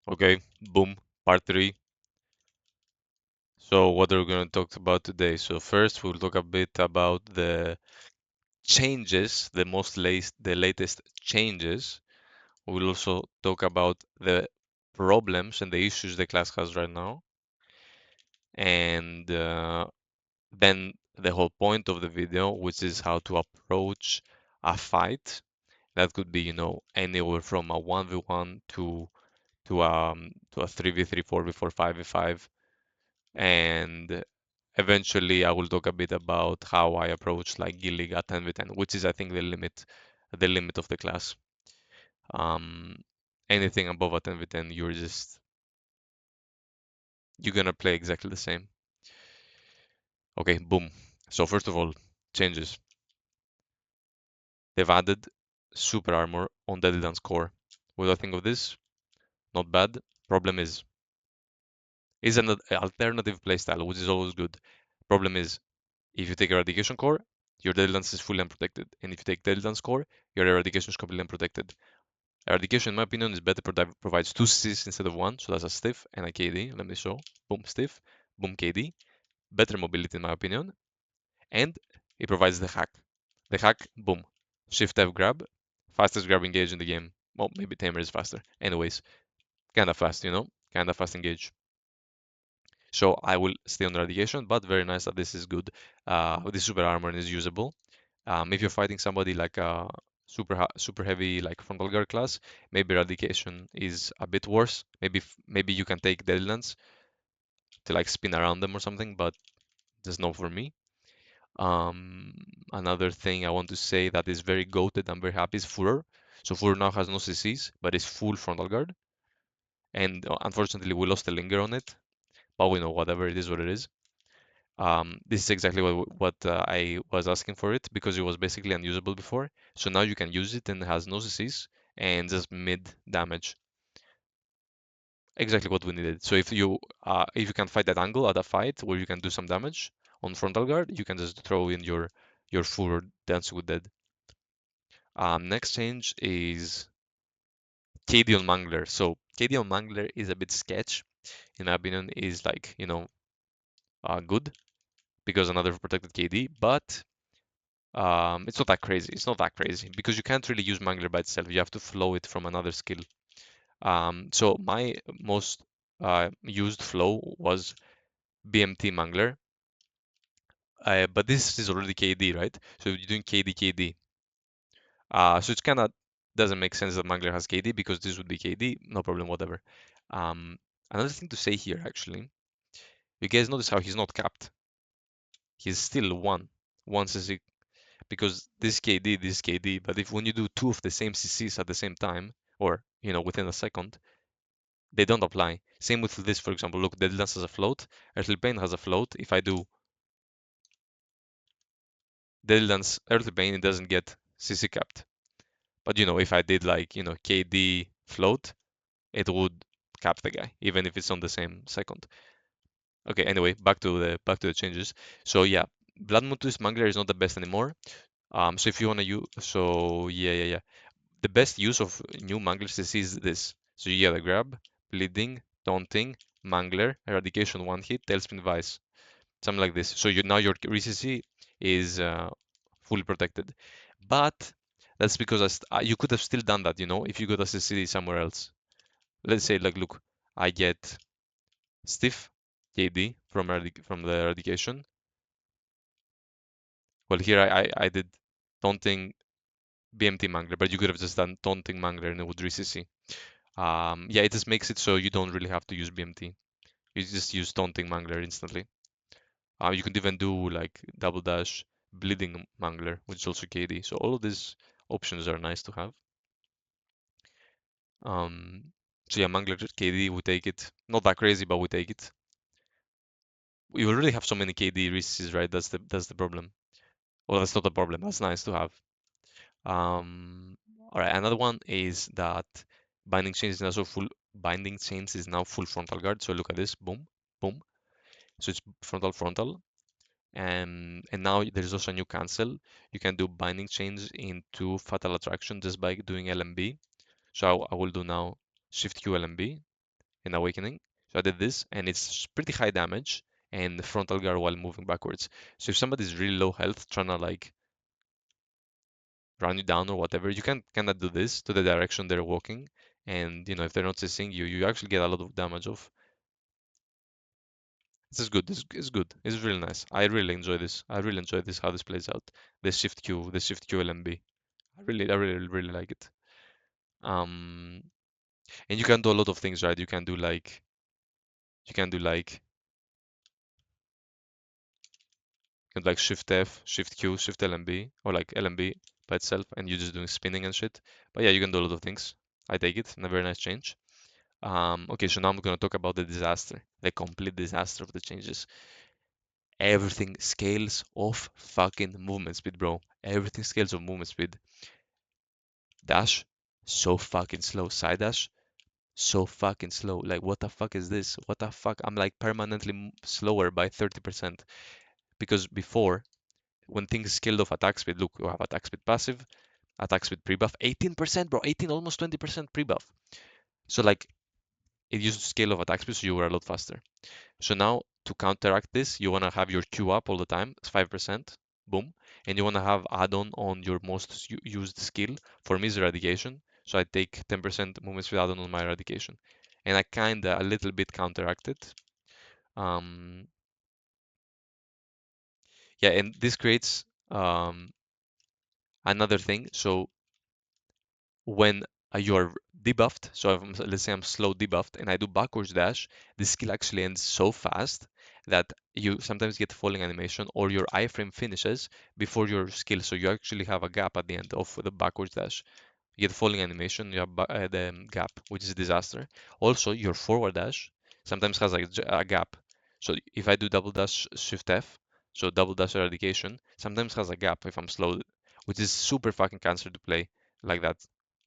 Okay, boom, part three. So what are we going to talk about today? So first we'll talk a bit about the changes, the latest changes. We'll also talk about the problems and the issues the class has right now. And then the whole point of the video, which is how to approach a fight. That could be, anywhere from a 1v1 to a 3v3, 4v4, 5v5. And eventually I will talk a bit about how I approach like Gillig at 10v10, which is I think the limit of the class. Um, Anything above a 10v10, you're gonna play exactly the same. Okay, boom. So first of all, changes. They've added super armor on Deadlands core. What do I think of this? Not bad. Problem is an alternative playstyle, which is always good. Problem is, if you take Eradication core, your Deadlands is fully unprotected, and if you take Deadlands core, your Eradication is completely unprotected. Eradication, in my opinion, is better, provides two Cs instead of one, so that's a stiff and a KD. Let me show. Boom, stiff, boom, KD. Better mobility, in my opinion, and it provides the hack. The hack, boom, Shift F grab, fastest grab engage in the game. Well, maybe Tamer is faster. Anyways, kinda fast, kinda fast engage. So I will stay on Eradication, but very nice that this is good. This super armor is usable. If you're fighting somebody like a super heavy like frontal guard class, maybe Eradication is a bit worse. Maybe you can take Deadlands to like spin around them or something, but just no for me. Um, Another thing I want to say that is very goated, I'm very happy, is Furor. So Furor now has no CCs, but it's full frontal guard. And unfortunately, we lost the linger on it, but we know whatever it is, what it is. This is exactly what I was asking for it because it was basically unusable before. So now you can use it and it has no CCs and just mid damage. Exactly what we needed. So if you can fight that angle at a fight where you can do some damage on frontal guard, you can just throw in your full dance with dead. Next change is KD on Mangler. So KD on Mangler is a bit sketch, in my opinion, is like, good because another protected KD, but it's not that crazy. It's not that crazy because you can't really use Mangler by itself. You have to flow it from another skill. So my most used flow was BMT Mangler, but this is already KD, right? So you're doing KD KD. So it's kind of doesn't make sense that Mangler has KD because this would be KD. No problem, whatever. Um, Another thing to say here, actually, you guys notice how he's not capped. He's still one CC because this KD, this KD. But if when you do two of the same CCs at the same time, or within a second, they don't apply. Same with this, for example. Look, Deadlands has a float, Earthly Pain has a float. If I do Deadlands Earthly Pain, it doesn't get CC capped. But if I did like KD float, it would cap the guy, even if it's on the same second. Okay, anyway, back to the changes. So yeah, Blood Moon 2 Smuggler is not the best anymore. So if you wanna use, so yeah. The best use of new Mangler CC is this. So you get a grab, bleeding, taunting, Mangler, eradication one hit, tailspin vice, something like this. So now your re-CC is fully protected. But that's because you could have still done that, if you got a CC somewhere else. Let's say like, look, I get stiff KD from the eradication. Well, here I did taunting BMT Mangler, but you could have just done taunting Mangler and it would re-CC. Yeah, it just makes it so you don't really have to use BMT. You just use taunting Mangler instantly. You can even do like double dash bleeding Mangler, which is also KD. So all of these options are nice to have. So yeah, Mangler KD, we take it. Not that crazy, but we take it. We already have so many KD resets, right? That's the problem. Well, that's not a problem. That's nice to have. All right, another one is that binding chains is now full frontal guard. So look at this, boom, boom. So it's frontal, and now there's also a new cancel. You can do binding chains into fatal attraction just by doing LMB. So I will do now Shift Q LMB. in Awakening. So I did this, and it's pretty high damage and frontal guard while moving backwards. So if somebody's really low health, trying to like run you down or whatever, you can kind of do this to the direction they're walking. And if they're not seeing you, you actually get a lot of damage off. This is good. This is good. It's really nice. I really enjoy this. I really enjoy this how this plays out. The shift Q LMB. I really like it. Um, and you can do a lot of things, right? You can like shift F, shift Q, shift LMB, or like LMB by itself, and you're just doing spinning and shit. But yeah, you can do a lot of things. I take it, and a very nice change. Okay, so now I'm gonna talk about the disaster, the complete disaster of the changes. Everything scales of fucking movement speed, bro. Everything scales of movement speed. Dash, so fucking slow. Side dash, so fucking slow. Like, what the fuck is this? What the fuck? I'm like permanently slower by 30%. Because before, when things scaled off attack speed, look, you have attack speed passive, attack speed pre-buff, 18%, bro. 18, almost 20% pre-buff. So, like, it used to scale off attack speed, so you were a lot faster. So now to counteract this, you want to have your Q up all the time. It's 5%. Boom. And you want to have add-on on your most used skill. For me, is eradication. So I take 10% movement speed add-on on my eradication. And I kind of a little bit counteract it. Um, yeah, and this creates another thing. So when you're debuffed, so let's say I'm slow debuffed and I do backwards dash, the skill actually ends so fast that you sometimes get falling animation or your iframe finishes before your skill. So you actually have a gap at the end of the backwards dash. You get falling animation, you have the gap, which is a disaster. Also, your forward dash sometimes has a gap. So if I do double dash shift F, so double dash eradication, sometimes has a gap if I'm slow, which is super fucking cancer to play like that.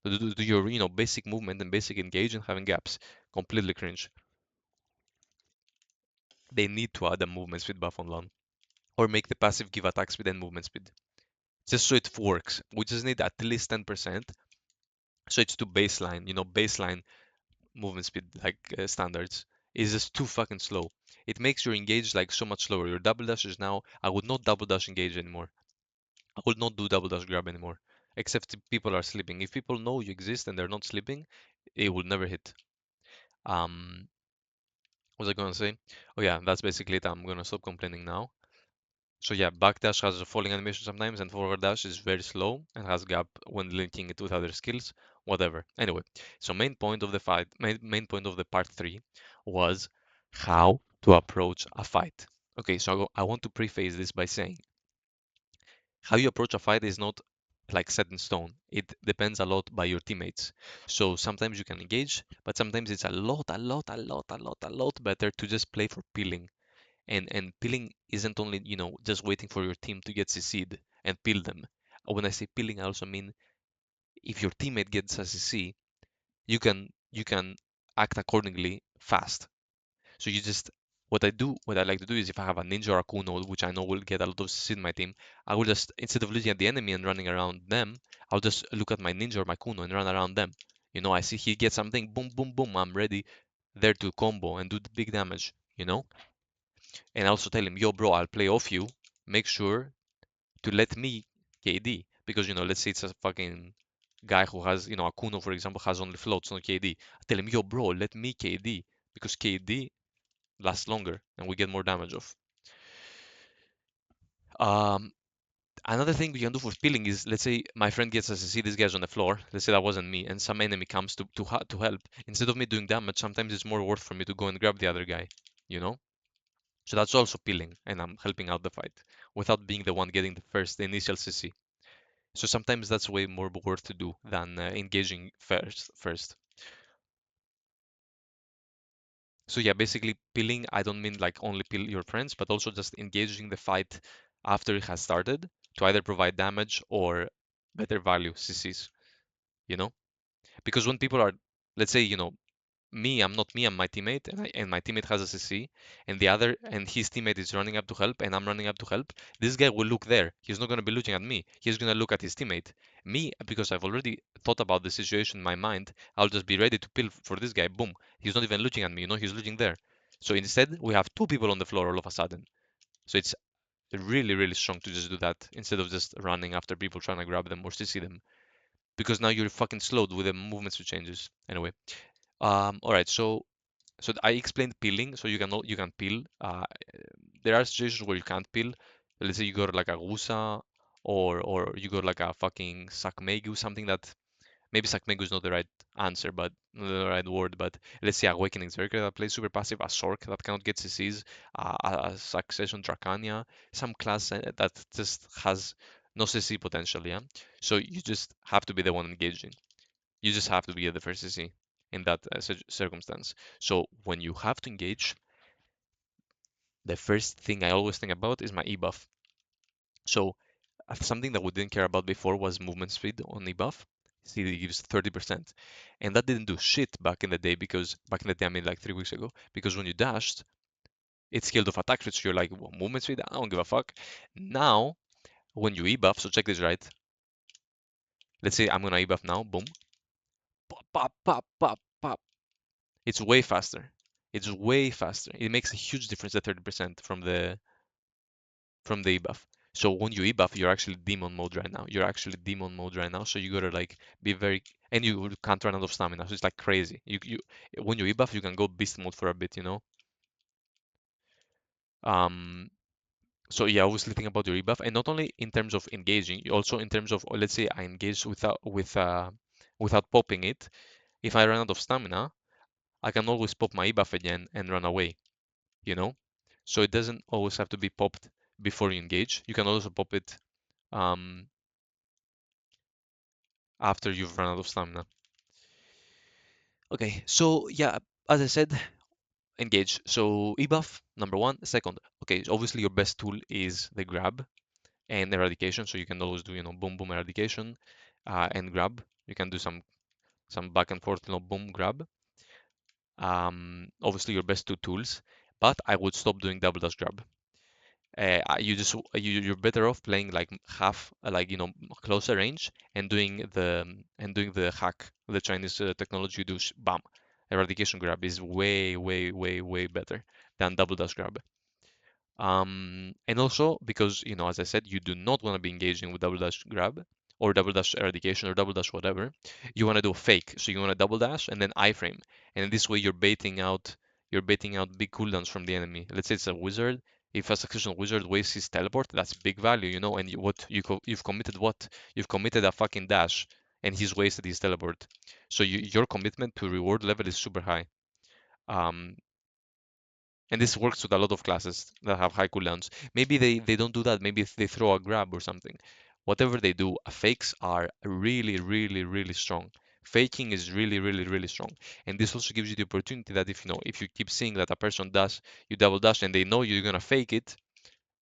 Do your basic movement and basic engage and having gaps. Completely cringe. They need to add a movement speed buff on LAN. Or make the passive give attack speed and movement speed. Just so it works. We just need at least 10%. So it's to baseline, baseline movement speed like standards is just too fucking slow. It makes your engage like so much slower. Your double dash is now, I would not double dash engage anymore. I would not do double dash grab anymore. Except if people are sleeping. If people know you exist and they're not sleeping, it will never hit. Um, what was I gonna say? Oh yeah, that's basically it. I'm gonna stop complaining now. So yeah, backdash has a falling animation sometimes, and forward dash is very slow and has gap when linking it with other skills. Whatever. Anyway, so main point of the fight, main point of the part three was how to approach a fight. Okay, so I want to preface this by saying how you approach a fight is not like set in stone. It depends a lot by your teammates. So sometimes you can engage, but sometimes it's a lot better to just play for peeling. And peeling isn't only, just waiting for your team to get CC'd and peel them. When I say peeling, I also mean if your teammate gets a CC, you can act accordingly fast. So what I like to do is if I have a ninja or a kuno, which I know will get a lot of CC in my team, I will just, instead of looking at the enemy and running around them, I'll just look at my ninja or my kuno and run around them. I see he gets something, boom, boom, boom, I'm ready there to combo and do the big damage. And I also tell him, yo, bro, I'll play off you. Make sure to let me KD. Because, let's say it's a fucking guy who has, a Kuno, for example, has only floats, no KD. I tell him, yo, bro, let me KD. Because KD lasts longer and we get more damage off. Um, Another thing we can do for peeling is, let's say my friend gets us to see this guy's on the floor. Let's say that wasn't me, and some enemy comes to help. Instead of me doing damage, sometimes it's more worth for me to go and grab the other guy. You know? So that's also peeling, and I'm helping out the fight without being the one getting the initial CC. So sometimes that's way more worth to do than engaging first. So yeah, basically peeling, I don't mean like only peel your friends, but also just engaging the fight after it has started to either provide damage or better value CCs, you know? Because when people are, let's say, me, I'm not me, I'm my teammate, and my teammate has a CC, and the other, and his teammate is running up to help, and I'm running up to help, this guy will look there. He's not going to be looking at me. He's going to look at his teammate. Me, because I've already thought about the situation in my mind, I'll just be ready to peel for this guy. Boom. He's not even looking at me, he's looking there. So instead, we have two people on the floor all of a sudden. So it's really, really strong to just do that instead of just running after people trying to grab them or CC them. Because now you're fucking slowed with the movement speed changes. Anyway, all right. So I explained peeling, so you can peel. There are situations where you can't peel. Let's say you got like a gusa, or you got like a fucking sakmegu, something that maybe sakmegu is not the right answer, but not the right word. But let's say awakening Zerker that plays super passive, a sork that cannot get CCs, a succession dracania, some class that just has no CC potential. Yeah, so you just have to be the one engaging. You just have to be at the first CC in that circumstance. So when you have to engage, the first thing I always think about is my E buff. So something that we didn't care about before was movement speed on E buff. See, it gives 30%. And that didn't do shit back in the day because back in the day, I mean like 3 weeks ago, because when you dashed, it scaled off attack rate. So you're like, well, movement speed, I don't give a fuck. Now, when you E buff, so check this right. Let's say I'm gonna E buff now, boom. Pop, pop, pop, pop, pop. It's way faster. It's way faster. It makes a huge difference, the 30% from the E buff. So when you E buff, you're actually demon mode right now. You're actually demon mode right now. So you gotta like be very, and you can't run out of stamina. So it's like crazy. You when you E buff, you can go beast mode for a bit. Um. So yeah, obviously think about your E buff, and not only in terms of engaging, also in terms of, let's say I engage without popping it. If I run out of stamina, I can always pop my E buff again and run away. You know. So it doesn't always have to be popped before you engage. You can also pop it um, after you've run out of stamina. Okay, so yeah, as I said, engage. So ebuff, number one. Second, okay, so obviously your best tool is the grab and eradication. So you can always do, boom, boom, eradication, and grab. You can do some back and forth, boom, grab. Obviously your best two tools, but I would stop doing double dash grab. You just you're better off playing like half like closer range and doing the hack, the Chinese technology. You do bam, eradication grab is way way way way better than double dash grab. And also because, as I said, you do not want to be engaging with double dash grab or double dash eradication or double dash whatever. You want to do a fake. So you want to double dash and then iframe. And in this way you're baiting out big cooldowns from the enemy. Let's say it's a wizard. If a succession wizard wastes his teleport, that's big value. And you've committed what? You've committed a fucking dash and he's wasted his teleport. So your commitment to reward level is super high. Um, and this works with a lot of classes that have high cooldowns. Maybe they don't do that. Maybe if they throw a grab or something. Whatever they do, fakes are really, really, really strong. Faking is really, really, really strong. And this also gives you the opportunity that if you keep seeing that a person does, you double dash and they know you're gonna fake it,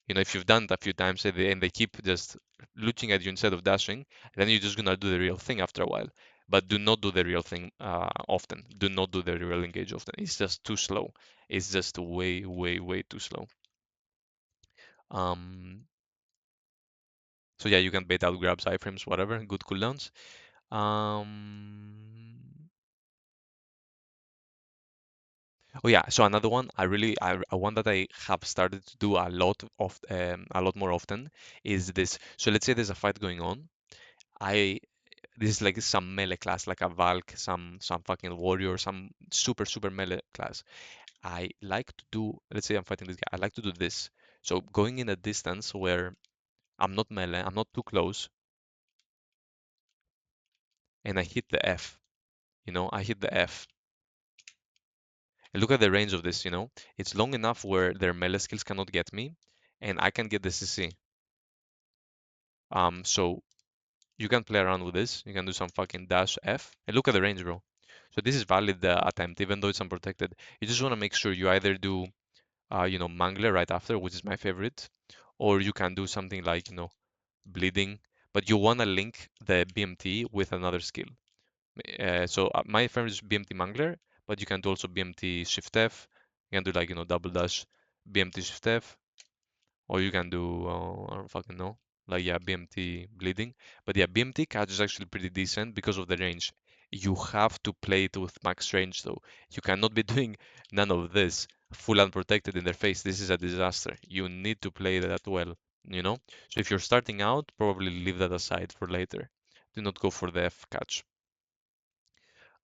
if you've done it a few times and they keep just looking at you instead of dashing, then you're just gonna do the real thing after a while. But do not do the real thing often. Do not do the real engage often. It's just too slow. It's just way, way, way too slow. Um, so yeah, you can bait out grabs, iframes, whatever, good cooldowns. Um, oh yeah, so another one one that I have started to do a lot more often is this. So let's say there's a fight going on. I This is like some melee class, like a Valk, some fucking warrior, some super super melee class. I like to do, let's say I'm fighting this guy, I like to do this. So going in a distance where I'm not melee, I'm not too close, and I hit the F. I hit the F. And look at the range of this. It's long enough where their melee skills cannot get me, and I can get the CC. So you can play around with this. You can do some fucking dash F, and look at the range, bro. So this is valid attempt, even though it's unprotected. You just want to make sure you either do Mangler right after, which is my favorite, or you can do something like, bleeding, but you want to link the BMT with another skill. So my favorite is BMT Mangler, but you can do also BMT Shift F. You can do like, double dash BMT Shift F, or you can do, I don't fucking know, like, yeah, BMT bleeding. But yeah, BMT catch is actually pretty decent because of the range. You have to play it with max range though. You cannot be doing none of this full unprotected in their face. This is a disaster. You need to play that well, you know? So if you're starting out, probably leave that aside for later. Do not go for the F catch.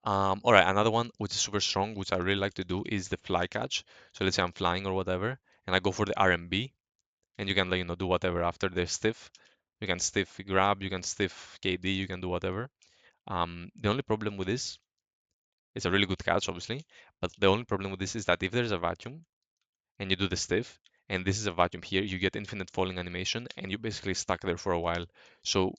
All right, another one which is super strong, which I really like to do, is the fly catch. So let's say I'm flying or whatever, and I go for the RMB, and you can like, do whatever after they're stiff. You can stiff grab, you can stiff KD, you can do whatever. The only problem with this, it's a really good catch, obviously, but the only problem with this is that if there's a vacuum and you do the stiff, and this is a vacuum here, you get infinite falling animation, and you're basically stuck there for a while. So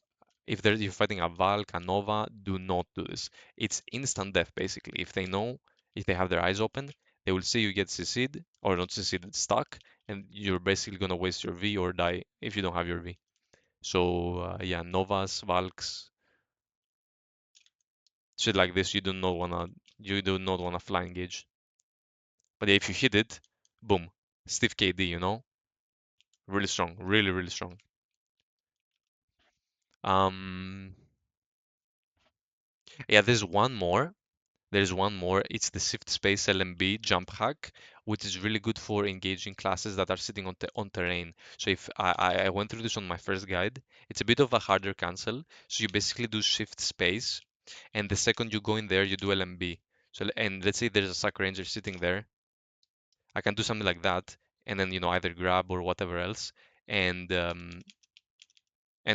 if you're fighting a Valk, a Nova, do not do this. It's instant death, basically. If they know, if they have their eyes open, they will see you get CC'd, or not CC'd, stuck, and you're basically gonna waste your V or die if you don't have your V. So yeah, Novas, Valks, shit like this, you do not wanna fly engage. But yeah, if you hit it, boom, stiff KD, really strong, really really strong. Um, yeah, There's one more. It's the shift space LMB jump hack, which is really good for engaging classes that are sitting on terrain. So if I went through this on my first guide, it's a bit of a harder cancel. So you basically do shift space, and the second you go in there, you do LMB. So and let's say there's a sack ranger sitting there, I can do something like that, and then either grab or whatever else, and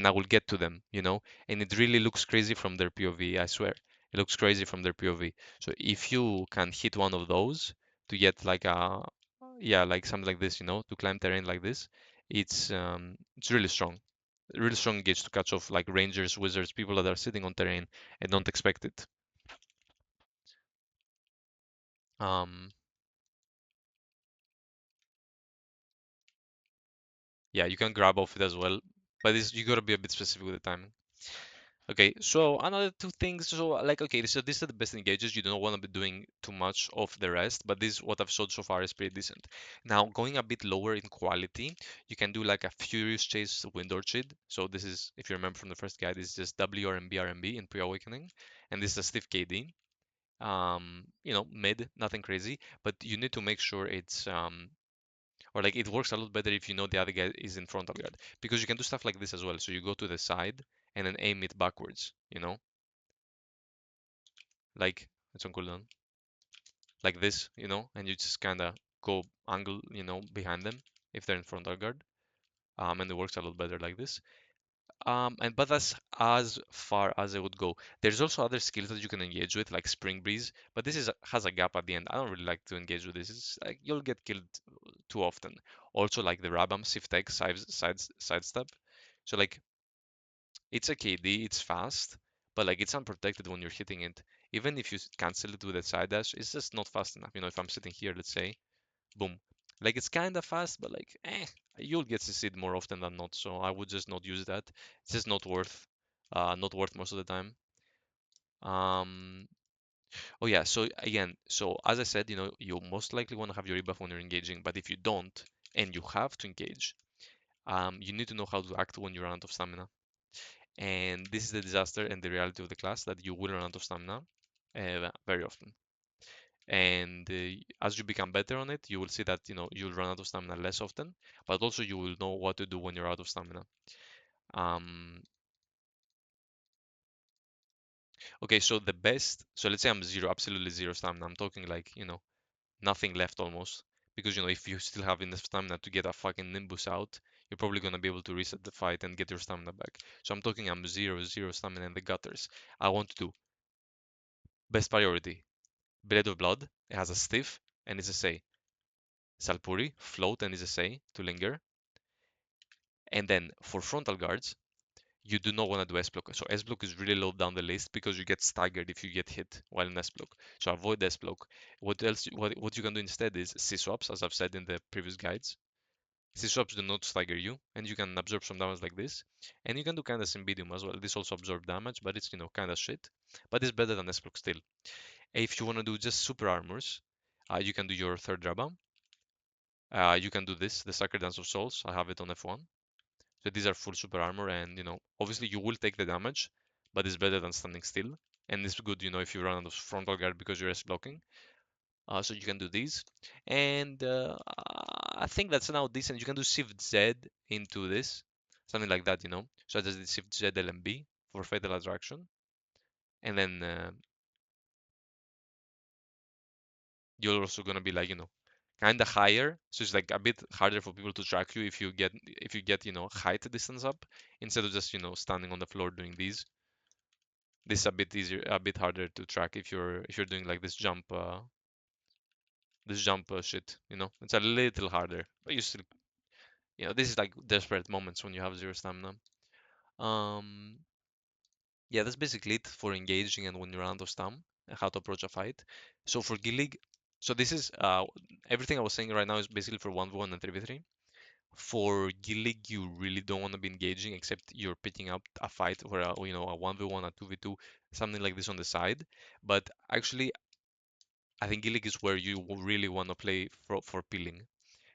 I will get to them, and it really looks crazy from their POV, I swear. It looks crazy from their POV. So if you can hit one of those to get like yeah, like something like this, to climb terrain like this, it's really strong. Really strong gauge to catch off like rangers, wizards, people that are sitting on terrain and don't expect it. Um, yeah, you can grab off it as well, but you gotta be a bit specific with the timing. Okay, so another two things. So like, okay, so these are the best engages. You don't want to be doing too much of the rest, but this what I've showed so far is pretty decent. Now going a bit lower in quality, you can do like a Furious Chase Wind Orchid. So this is, if you remember from the first guide, this is just WRMB RMB in pre-awakening, and this is a stiff KD. Mid, nothing crazy, but you need to make sure it's or like it works a lot better if you know the other guy is in frontal guard, because you can do stuff like this as well. So you go to the side and then aim it backwards, like it's on cooldown, like this, and you just kind of go angle, behind them if they're in frontal guard, and it works a lot better like this. But that's as far as I would go. There's also other skills that you can engage with, like Spring Breeze, but this has a gap at the end. I don't really like to engage with this. It's like you'll get killed too often. Also, like the Rabam, Siftek, sidestep. So like it's a KD, it's fast, but like it's unprotected when you're hitting it. Even if you cancel it with a side dash, it's just not fast enough. If I'm sitting here, let's say, boom, like it's kind of fast, but like, you'll get CC'd more often than not. So I would just not use that. It's just not worth most of the time. Um, oh yeah. So again, so as I said, you most likely want to have your rebuff when you're engaging, but if you don't and you have to engage, you need to know how to act when you run out of stamina. And this is the disaster and the reality of the class, that you will run out of stamina very often. And as you become better on it, you will see that you'll run out of stamina less often, but also you will know what to do when you're out of stamina. um okay, so let's say I'm zero, absolutely zero stamina. I'm talking like, nothing left almost, because if you still have enough stamina to get a fucking nimbus out, you're probably going to be able to reset the fight and get your stamina back. So I'm talking, I'm zero stamina in the gutters. I want to do best priority, Blade of Blood. It has a stiff and it's a say. Salpuri, float and is a say to linger. And then for frontal guards, you do not want to do S block. So S block is really low down the list because you get staggered if you get hit while in S block. So avoid S block. What else? What you can do instead is C swaps, as I've said in the previous guides. C swaps do not stagger you, and you can absorb some damage like this. And you can do kind of Symbidium as well. This also absorb damage, but it's kind of shit. But it's better than S block still. If you want to do just super armors, you can do your third Rabba. You can do this, the Sacred Dance of Souls. I have it on F1. So these are full super armor, and obviously you will take the damage, but it's better than standing still. And it's good, if you run out of frontal guard because you're S blocking. So you can do these, and I think that's now decent. You can do Shift Z into this, something like that. So I just did Shift Z LMB for Fatal Attraction, and then you're also gonna be like, kind of higher, so it's like a bit harder for people to track you if you get height distance up instead of just standing on the floor doing these. This is a bit easier, a bit harder to track if you're doing like this jump shit. It's a little harder, but you still, this is like desperate moments when you have zero stamina. Um, yeah, that's basically it for engaging and when you're out of stam and how to approach a fight. So for Gillig, so this is everything I was saying right now is basically for 1v1 and 3v3. For Gillig, you really don't want to be engaging except you're picking up a fight where a 1v1, a 2v2, something like this on the side. But actually, I think Gillig is where you really want to play for peeling.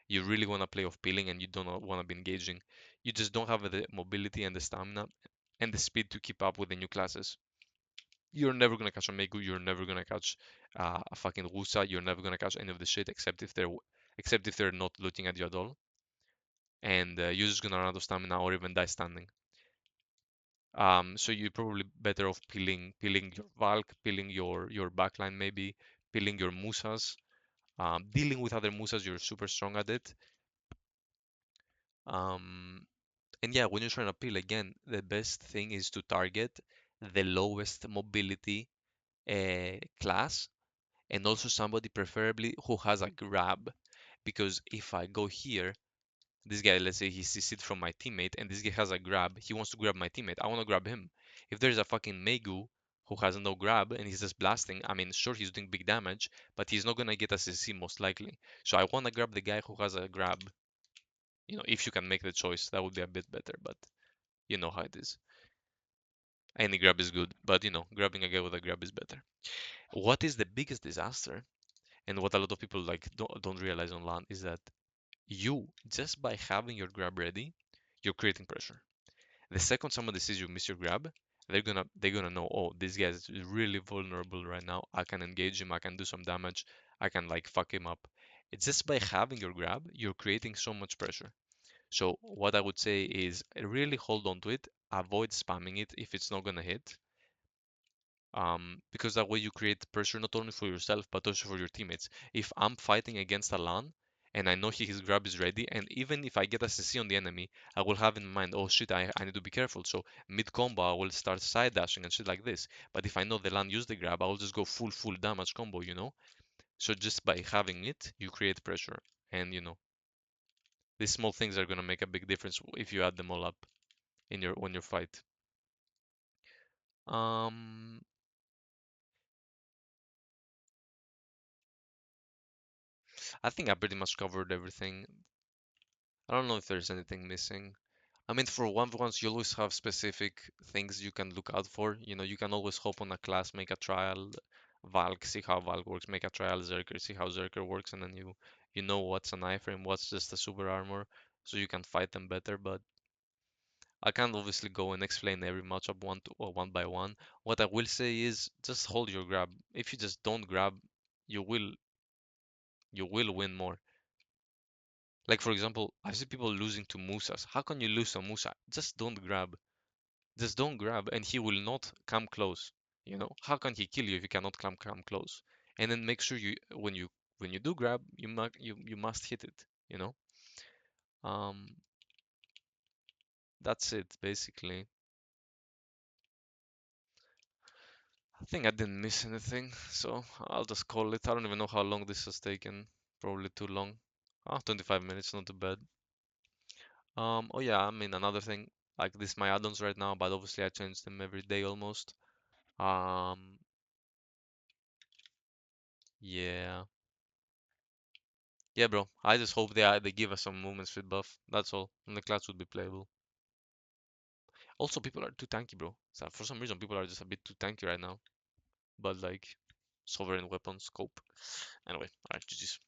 You really want to play off peeling and you don't want to be engaging. You just don't have the mobility and the stamina and the speed to keep up with the new classes. You're never gonna catch a Megu. You're never gonna catch a fucking Wusa. You're never gonna catch any of the shit except if they're not looking at you at all. And you're just gonna run out of stamina or even die standing. So you're probably better off peeling your Valk, peeling your backline maybe, peeling your Musas, dealing with other Musas. You're super strong at it. Um, and yeah, when you're trying to peel again, the best thing is to target the lowest mobility class, and also somebody preferably who has a grab, because if I go here, this guy, let's say he sees it from my teammate and this guy has a grab, he wants to grab my teammate, I want to grab him. If there's a fucking Megu who has no grab and he's just blasting, I mean, sure, he's doing big damage, but he's not gonna get a CC most likely. So I want to grab the guy who has a grab. If you can make the choice, that would be a bit better, but you know how it is. Any grab is good, but grabbing a guy with a grab is better. What is the biggest disaster, and what a lot of people like don't realize on LAN, is that you, just by having your grab ready, you're creating pressure. The second somebody sees you miss your grab, they're gonna know, oh, this guy is really vulnerable right now. I can engage him, I can do some damage, I can like fuck him up. It's just by having your grab, you're creating so much pressure. So what I would say is really hold on to it, avoid spamming it if it's not gonna hit. Because that way you create pressure not only for yourself but also for your teammates. If I'm fighting against a LAN and I know his grab is ready, and even if I get a CC on the enemy, I will have in mind, oh shit, I need to be careful. So mid combo, I will start side dashing and shit like this. But if I know the LAN used the grab, I will just go full damage combo. So just by having it, you create pressure, and these small things are gonna make a big difference if you add them all up in your when you fight. Um, I think I pretty much covered everything. I don't know if there's anything missing. I mean, for one ones, you always have specific things you can look out for. You can always hop on a class, make a trial, Valk, see how Valk works, make a trial Zerker, see how Zerker works, and then you know what's an iframe, what's just a super armor, so you can fight them better. But I can't obviously go and explain every matchup one by one. What I will say is just hold your grab. If you just don't grab, you will you will win more. Like for example, I see people losing to Musas. How can you lose to Musa? Just don't grab. Just don't grab, and he will not come close. How can he kill you if you cannot come close? And then make sure when you do grab, you must hit it. You know. Um, that's it basically. I think I didn't miss anything, so I'll just call it. I don't even know how long this has taken. Probably too long. 25 minutes, not too bad. Oh yeah, I mean another thing, like this my add-ons right now, but obviously I change them every day almost. Um, yeah, yeah, bro. I just hope they give us some movement speed buff. That's all, and the class would be playable. Also, people are too tanky, bro. So for some reason, people are just a bit too tanky right now. But like, sovereign weapon scope. Anyway, alright, GG's.